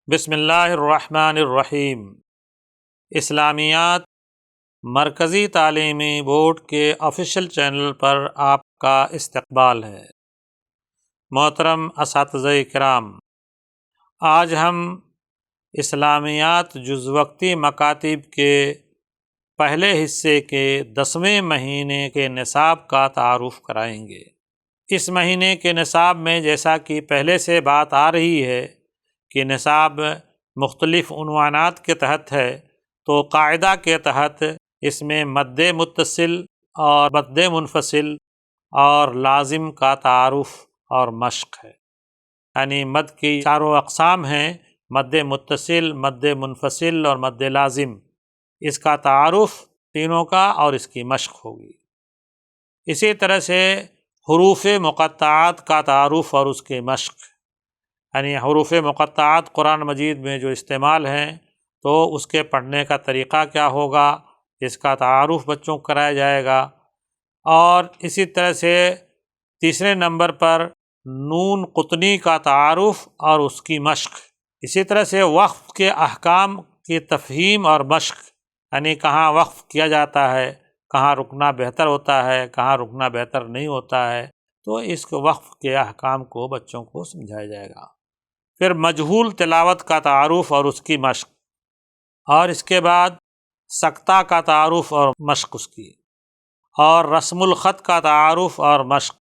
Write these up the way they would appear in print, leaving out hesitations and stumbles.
بسم اللہ الرحمن الرحیم۔ اسلامیات مرکزی تعلیمی بورڈ کے آفیشیل چینل پر آپ کا استقبال ہے۔ محترم اساتذہ کرام، آج ہم اسلامیات جز وقتی مکاتب کے پہلے حصے کے 10ویں مہینے کے نصاب کا تعارف کرائیں گے۔ اس مہینے کے نصاب میں جیسا کہ پہلے سے بات آ رہی ہے کہ نصاب مختلف عنوانات کے تحت ہے، تو قاعدہ کے تحت اس میں مد متصل اور مد منفصل اور لازم کا تعارف اور مشق ہے۔ یعنی مد کی چاروں اقسام ہیں، مد متصل، مد منفصل اور مد لازم۔ اس کا تعارف تینوں کا اور اس کی مشق ہوگی۔ اسی طرح سے حروف مقطعات کا تعارف اور اس کی مشق، یعنی حروف مقطعات قرآن مجید میں جو استعمال ہیں تو اس کے پڑھنے کا طریقہ کیا ہوگا، اس کا تعارف بچوں کو کرایا جائے گا۔ اور اسی طرح سے تیسرے نمبر پر نون قطنی کا تعارف اور اس کی مشق۔ اسی طرح سے وقف کے احکام کی تفہیم اور مشق، یعنی کہاں وقف کیا جاتا ہے، کہاں رکنا بہتر ہوتا ہے، کہاں رکنا بہتر نہیں ہوتا ہے، تو اس کو وقف کے احکام کو بچوں کو سمجھایا جائے گا۔ پھر مجہول تلاوت کا تعارف اور اس کی مشق، اور اس کے بعد سکتہ کا تعارف اور مشق اس کی، اور رسم الخط کا تعارف اور مشق،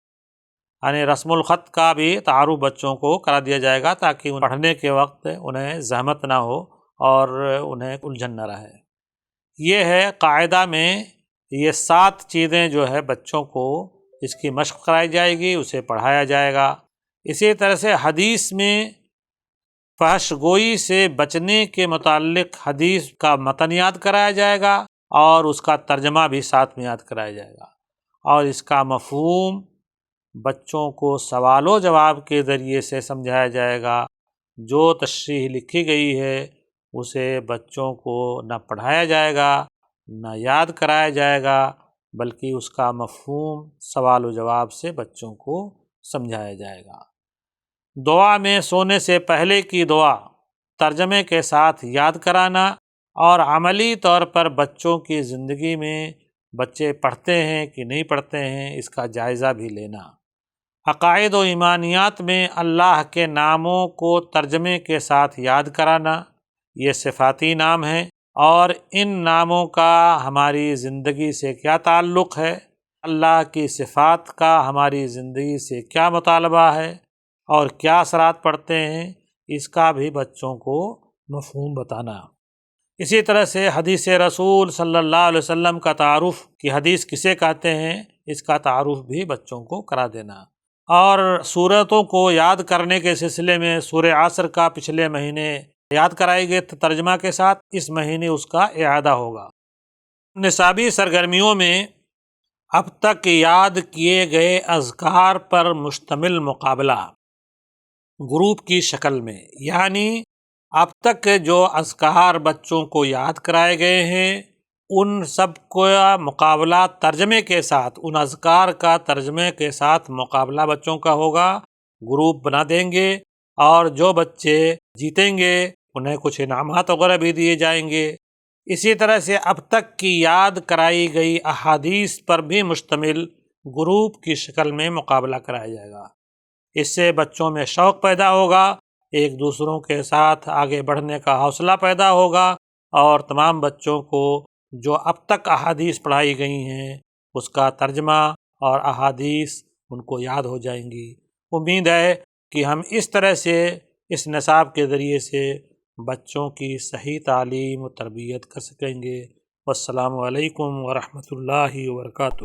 یعنی رسم الخط کا بھی تعارف بچوں کو کرا دیا جائے گا تاکہ پڑھنے کے وقت انہیں زحمت نہ ہو اور انہیں الجھن نہ رہے۔ یہ ہے قاعدہ میں یہ 7 چیزیں جو ہے بچوں کو اس کی مشق کرائی جائے گی، اسے پڑھایا جائے گا۔ اسی طرح سے حدیث میں فحش گوئی سے بچنے کے متعلق حدیث کا متن یاد کرایا جائے گا اور اس کا ترجمہ بھی ساتھ میں یاد کرایا جائے گا، اور اس کا مفہوم بچوں کو سوال و جواب کے ذریعے سے سمجھایا جائے گا۔ جو تشریح لکھی گئی ہے اسے بچوں کو نہ پڑھایا جائے گا نہ یاد کرایا جائے گا، بلکہ اس کا مفہوم سوال و جواب سے بچوں کو سمجھایا جائے گا۔ دعا میں سونے سے پہلے کی دعا ترجمے کے ساتھ یاد کرانا، اور عملی طور پر بچوں کی زندگی میں بچے پڑھتے ہیں کہ نہیں پڑھتے ہیں اس کا جائزہ بھی لینا۔ عقائد و ایمانیات میں اللہ کے ناموں کو ترجمے کے ساتھ یاد کرانا، یہ صفاتی نام ہیں، اور ان ناموں کا ہماری زندگی سے کیا تعلق ہے، اللہ کی صفات کا ہماری زندگی سے کیا مطالبہ ہے اور کیا اثرات پڑتے ہیں، اس کا بھی بچوں کو مفہوم بتانا۔ اسی طرح سے حدیث رسول صلی اللہ علیہ وسلم کا تعارف کہ حدیث کسے کہتے ہیں، اس کا تعارف بھی بچوں کو کرا دینا۔ اور سورتوں کو یاد کرنے کے سلسلے میں سورہ عصر کا پچھلے مہینے یاد کرائی گئی ترجمہ کے ساتھ، اس مہینے اس کا اعادہ ہوگا۔ نصابی سرگرمیوں میں اب تک یاد کیے گئے اذکار پر مشتمل مقابلہ گروپ کی شکل میں، یعنی اب تک جو اذکار بچوں کو یاد کرائے گئے ہیں ان سب کو مقابلہ ترجمے کے ساتھ، ان اذکار کا ترجمے کے ساتھ مقابلہ بچوں کا ہوگا۔ گروپ بنا دیں گے اور جو بچے جیتیں گے انہیں کچھ انعامات وغیرہ بھی دیے جائیں گے۔ اسی طرح سے اب تک کی یاد کرائی گئی احادیث پر بھی مشتمل گروپ کی شکل میں مقابلہ کرایا جائے گا۔ اس سے بچوں میں شوق پیدا ہوگا، ایک دوسروں کے ساتھ آگے بڑھنے کا حوصلہ پیدا ہوگا، اور تمام بچوں کو جو اب تک احادیث پڑھائی گئی ہیں اس کا ترجمہ اور احادیث ان کو یاد ہو جائیں گی۔ امید ہے کہ ہم اس طرح سے اس نصاب کے ذریعے سے بچوں کی صحیح تعلیم و تربیت کر سکیں گے۔ والسلام علیکم ورحمۃ اللہ وبرکاتہ۔